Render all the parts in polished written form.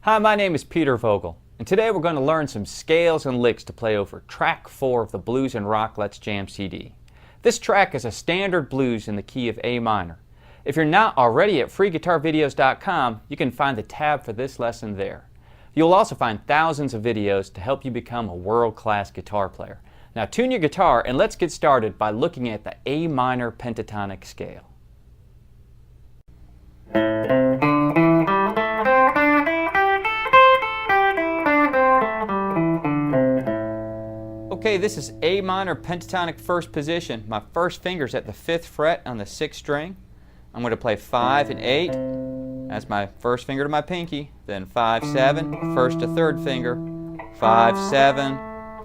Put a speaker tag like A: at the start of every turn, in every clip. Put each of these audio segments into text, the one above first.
A: Hi, my name is Peter Vogel, and today we're going to learn some scales and licks to play over track 4 of the Blues and Rock Let's Jam CD. This track is a standard blues in the key of A minor. If you're not already at freeguitarvideos.com, you can find the tab for this lesson there. You'll also find thousands of videos to help you become a world-class guitar player. Now tune your guitar and let's get started by looking at the A minor pentatonic scale. Okay, this is A minor pentatonic first position. My first finger's at the 5th fret on the 6th string. I'm going to play 5 and 8. That's my first finger to my pinky. Then 5, 7, first to 3rd finger. 5, 7,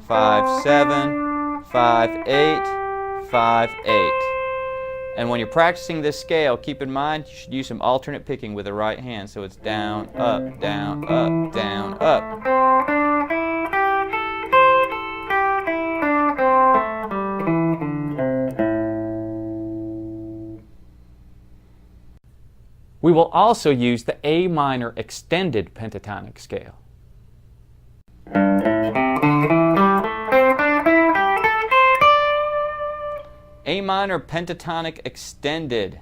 A: 5, 7, 5, 8, 5, 8. And when you're practicing this scale, keep in mind you should use some alternate picking with the right hand. So it's down, up, down, up, down, up. We will also use the A minor extended pentatonic scale. A minor pentatonic extended.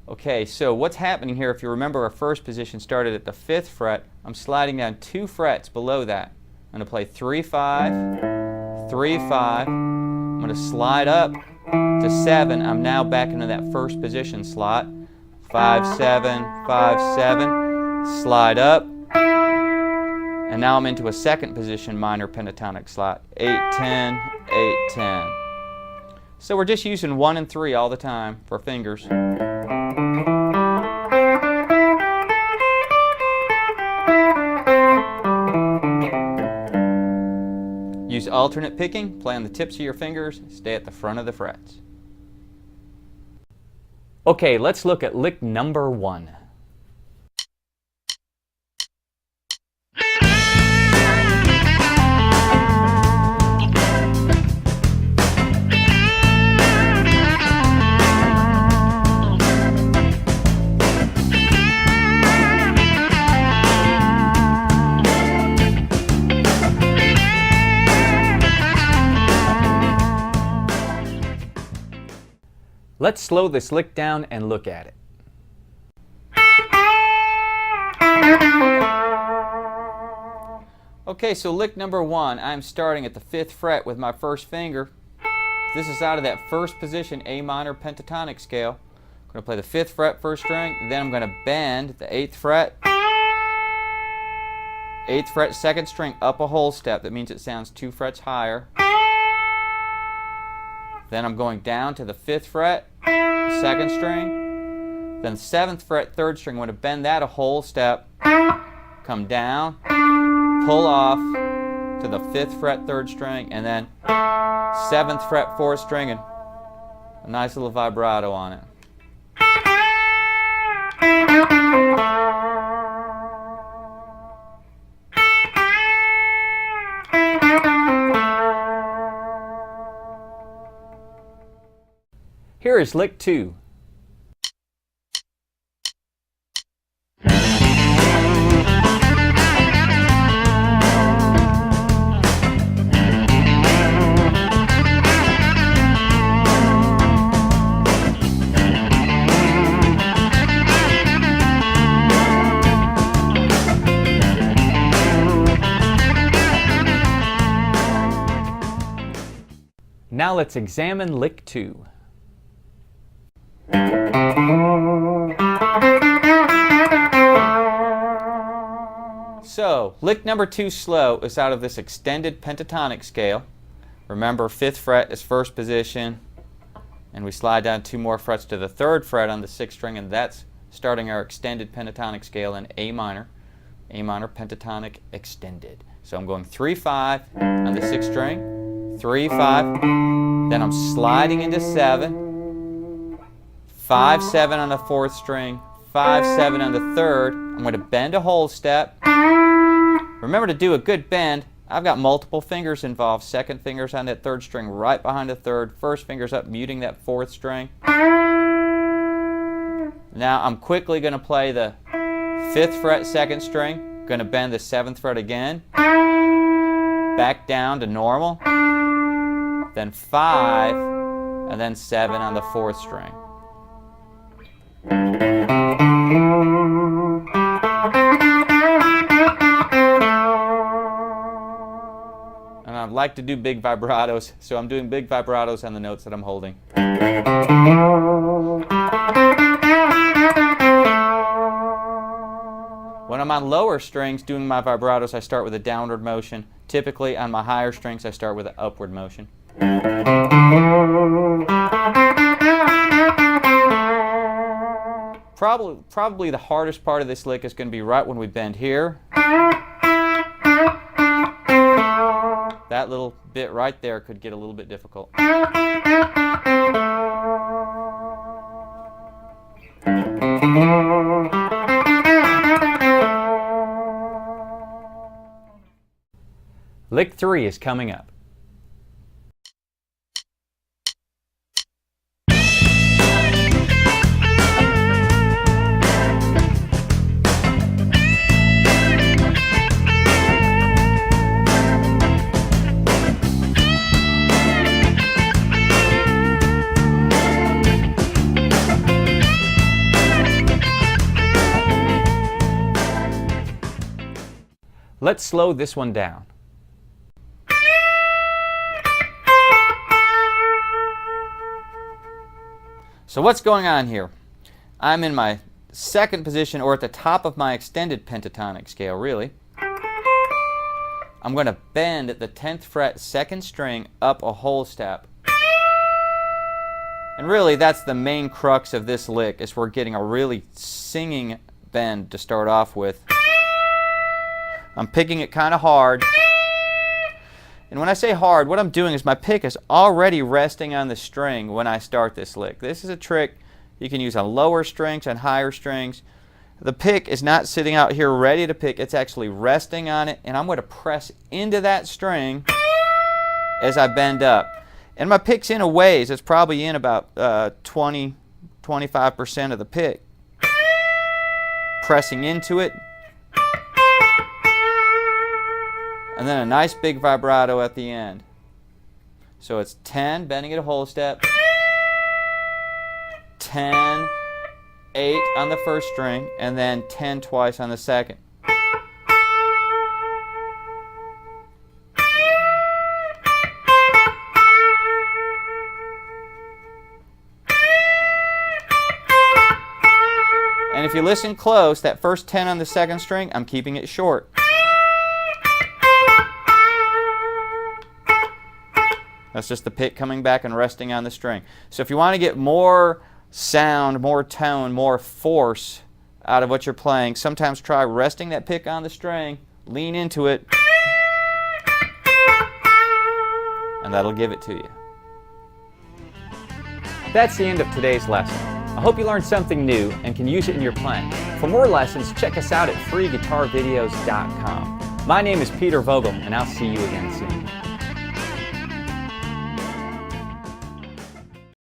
A: Okay, so what's happening here, if you remember our first position started at the 5th fret, I'm sliding down 2 frets below that. I'm going to play 3, 5, 3, 5. I'm going to slide up to 7. I'm now back into that first position slot. 5, 7, 5, 7, slide up, and now I'm into a second position minor pentatonic slot. 8, 10, 8, 10. So we're just using 1 and 3 all the time for fingers. Use alternate picking, play on the tips of your fingers, stay at the front of the frets. Okay, let's look at lick number 1. Let's slow this lick down and look at it. Okay, so lick number 1, I'm starting at the 5th fret with my first finger. This is out of that first position A minor pentatonic scale. I'm going to play the 5th fret first string, then I'm going to bend the 8th fret. 8th fret 2nd string up a whole step. That means it sounds 2 frets higher. Then I'm going down to the 5th fret, 2nd string, then 7th fret, 3rd string. I'm going to bend that a whole step, come down, pull off to the 5th fret, 3rd string, and then 7th fret, 4th string, and a nice little vibrato on it. Here is lick 2. Now let's examine lick 2. So, lick number 2 slow is out of this extended pentatonic scale. Remember, 5th fret is first position, and we slide down 2 more frets to the 3rd fret on the 6th string, and that's starting our extended pentatonic scale in A minor pentatonic extended. So I'm going 3, 5 on the 6th string, 3, 5, then I'm sliding into 7, 5-7 on the 4th string, 5-7 on the 3rd. I'm going to bend a whole step. Remember to do a good bend. I've got multiple fingers involved. 2nd finger's on that 3rd string right behind the 3rd. 1st finger's up muting that 4th string. Now I'm quickly going to play the 5th fret 2nd string. Going to bend the 7th fret again. Back down to normal. Then 5, and then 7 on the 4th string. And I'd like to do big vibratos, so I'm doing big vibratos on the notes that I'm holding. When I'm on lower strings doing my vibratos, I start with a downward motion. Typically on my higher strings, I start with an upward motion. Probably the hardest part of this lick is going to be right when we bend here. That little bit right there could get a little bit difficult. Lick 3 is coming up. Let's slow this one down. So what's going on here? I'm in my 2nd position, or at the top of my extended pentatonic scale, really. I'm going to bend at the 10th fret 2nd string up a whole step. And really that's the main crux of this lick, is we're getting a really singing bend to start off with. I'm picking it kind of hard. And when I say hard, what I'm doing is my pick is already resting on the string when I start this lick. This is a trick you can use on lower strings and higher strings. The pick is not sitting out here ready to pick, it's actually resting on it, and I'm going to press into that string as I bend up. And my pick's in a ways, it's probably in about 20-25% of the pick. Pressing into it. And then a nice big vibrato at the end. So it's 10, bending it a whole step, 10, 8 on the 1st string, and then 10 twice on the 2nd. And if you listen close, that first 10 on the 2nd string, I'm keeping it short. That's just the pick coming back and resting on the string. So if you want to get more sound, more tone, more force out of what you're playing, sometimes try resting that pick on the string, lean into it, and that'll give it to you. That's the end of today's lesson. I hope you learned something new and can use it in your playing. For more lessons, check us out at freeguitarvideos.com. My name is Peter Vogel, and I'll see you again soon.